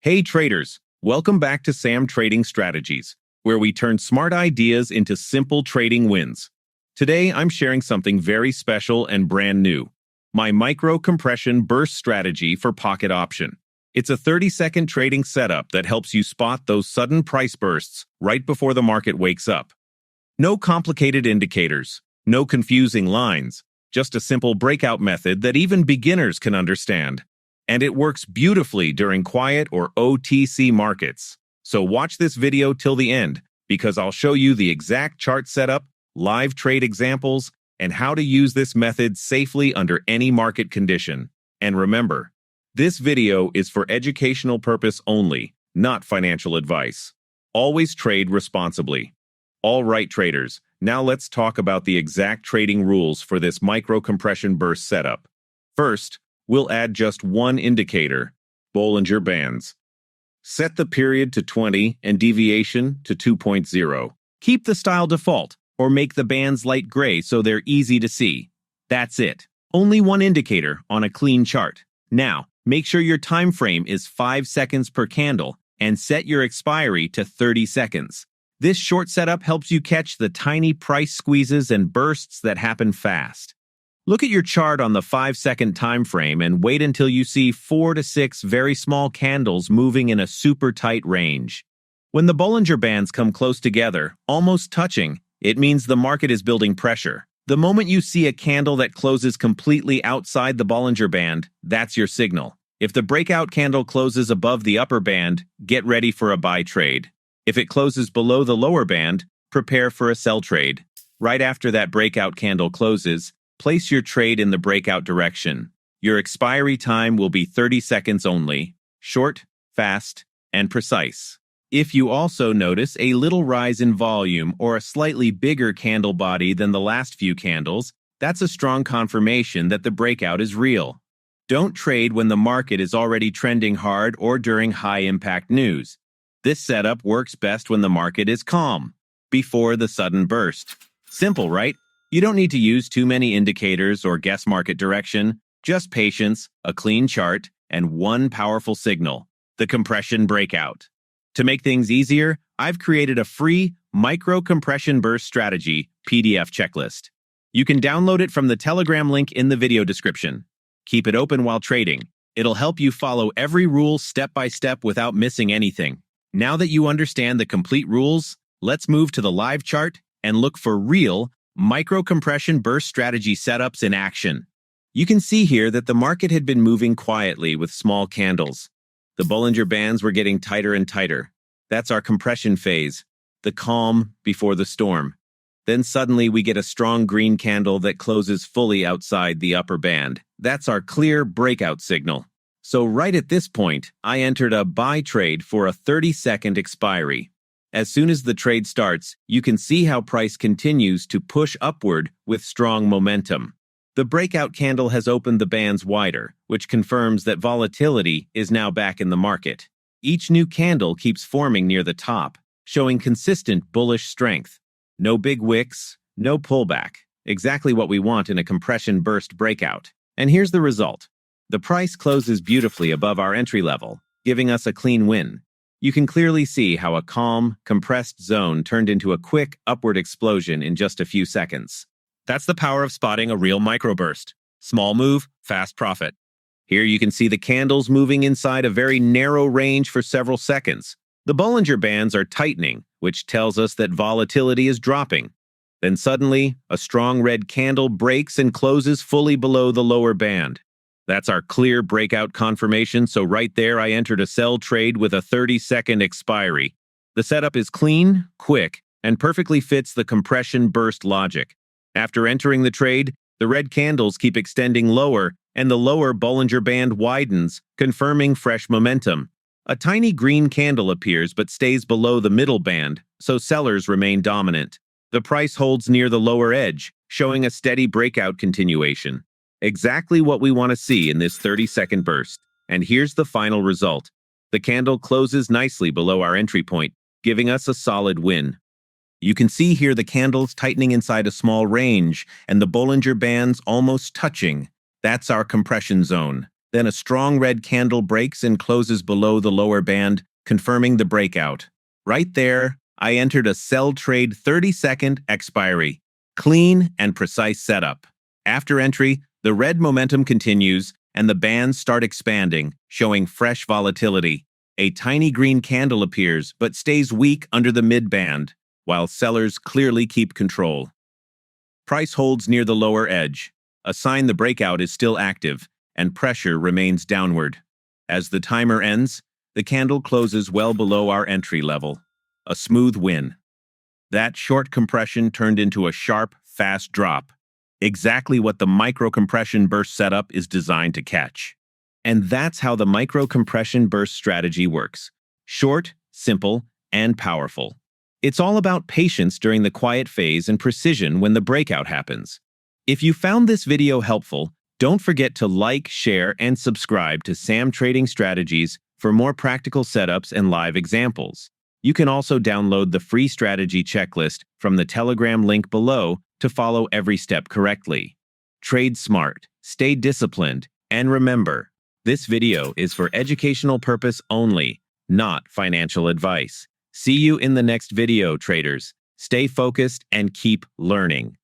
Hey traders, welcome back to Sam Trading Strategies, where we turn smart ideas into simple trading wins. Today, I'm sharing something very special and brand new, my micro compression burst strategy for pocket option. It's a 30-second trading setup that helps you spot those sudden price bursts right before the market wakes up. No complicated indicators, no confusing lines, just a simple breakout method that even beginners can understand. And it works beautifully during quiet or OTC markets. So watch this video till the end, because I'll show you the exact chart setup, live trade examples, and how to use this method safely under any market condition. And remember, this video is for educational purpose only, not financial advice. Always trade responsibly. All right, traders, now let's talk about the exact trading rules for this micro compression burst setup. First, we'll add just one indicator, Bollinger Bands. Set the period to 20 and deviation to 2.0. Keep the style default, or make the bands light gray so they're easy to see. That's it. Only one indicator on a clean chart. Now, make sure your time frame is 5 seconds per candle and set your expiry to 30 seconds. This short setup helps you catch the tiny price squeezes and bursts that happen fast. Look at your chart on the 5-second time frame and wait until you see 4 to 6 very small candles moving in a super tight range. When the Bollinger Bands come close together, almost touching, it means the market is building pressure. The moment you see a candle that closes completely outside the Bollinger Band, that's your signal. If the breakout candle closes above the upper band, get ready for a buy trade. If it closes below the lower band, prepare for a sell trade. Right after that breakout candle closes, place your trade in the breakout direction. Your expiry time will be 30 seconds only, short, fast, and precise. If you also notice a little rise in volume or a slightly bigger candle body than the last few candles, that's a strong confirmation that the breakout is real. Don't trade when the market is already trending hard or during high-impact news. This setup works best when the market is calm, before the sudden burst. Simple, right? You don't need to use too many indicators or guess market direction, just patience, a clean chart, and one powerful signal, the compression breakout. To make things easier, I've created a free micro compression burst strategy PDF checklist. You can download it from the Telegram link in the video description. Keep it open while trading. It'll help you follow every rule step by step without missing anything. Now that you understand the complete rules, let's move to the live chart and look for real micro compression burst strategy setups in action. You can see here that the market had been moving quietly with small candles. The Bollinger Bands were getting tighter and tighter. That's our compression phase, the calm before the storm. Then suddenly we get a strong green candle that closes fully outside the upper band. That's our clear breakout signal. So right at this point, I entered a buy trade for a 30-second expiry. As soon as the trade starts, you can see how price continues to push upward with strong momentum. The breakout candle has opened the bands wider, which confirms that volatility is now back in the market. Each new candle keeps forming near the top, showing consistent bullish strength. No big wicks, no pullback. Exactly what we want in a compression burst breakout. And here's the result. The price closes beautifully above our entry level, giving us a clean win. You can clearly see how a calm, compressed zone turned into a quick, upward explosion in just a few seconds. That's the power of spotting a real microburst. Small move, fast profit. Here you can see the candles moving inside a very narrow range for several seconds. The Bollinger Bands are tightening, which tells us that volatility is dropping. Then suddenly, a strong red candle breaks and closes fully below the lower band. That's our clear breakout confirmation, so right there I entered a sell trade with a 30-second expiry. The setup is clean, quick, and perfectly fits the compression burst logic. After entering the trade, the red candles keep extending lower, and the lower Bollinger Band widens, confirming fresh momentum. A tiny green candle appears but stays below the middle band, so sellers remain dominant. The price holds near the lower edge, showing a steady breakout continuation. Exactly what we want to see in this 30-second burst. And here's the final result. The candle closes nicely below our entry point, giving us a solid win. You can see here the candles tightening inside a small range and the Bollinger Bands almost touching. That's our compression zone. Then a strong red candle breaks and closes below the lower band, confirming the breakout. Right there, I entered a sell trade 30-second expiry. Clean and precise setup. After entry, the red momentum continues and the bands start expanding, showing fresh volatility. A tiny green candle appears but stays weak under the mid-band, while sellers clearly keep control. Price holds near the lower edge, a sign the breakout is still active, and pressure remains downward. As the timer ends, the candle closes well below our entry level. A smooth win. That short compression turned into a sharp, fast drop. Exactly what the micro-compression burst setup is designed to catch. And that's how the micro-compression burst strategy works. Short, simple, and powerful. It's all about patience during the quiet phase and precision when the breakout happens. If you found this video helpful, don't forget to like, share, and subscribe to Sam Trading Strategies for more practical setups and live examples. You can also download the free strategy checklist from the Telegram link below to follow every step correctly. Trade smart, stay disciplined, and remember, this video is for educational purpose only, not financial advice. See you in the next video, traders. Stay focused and keep learning.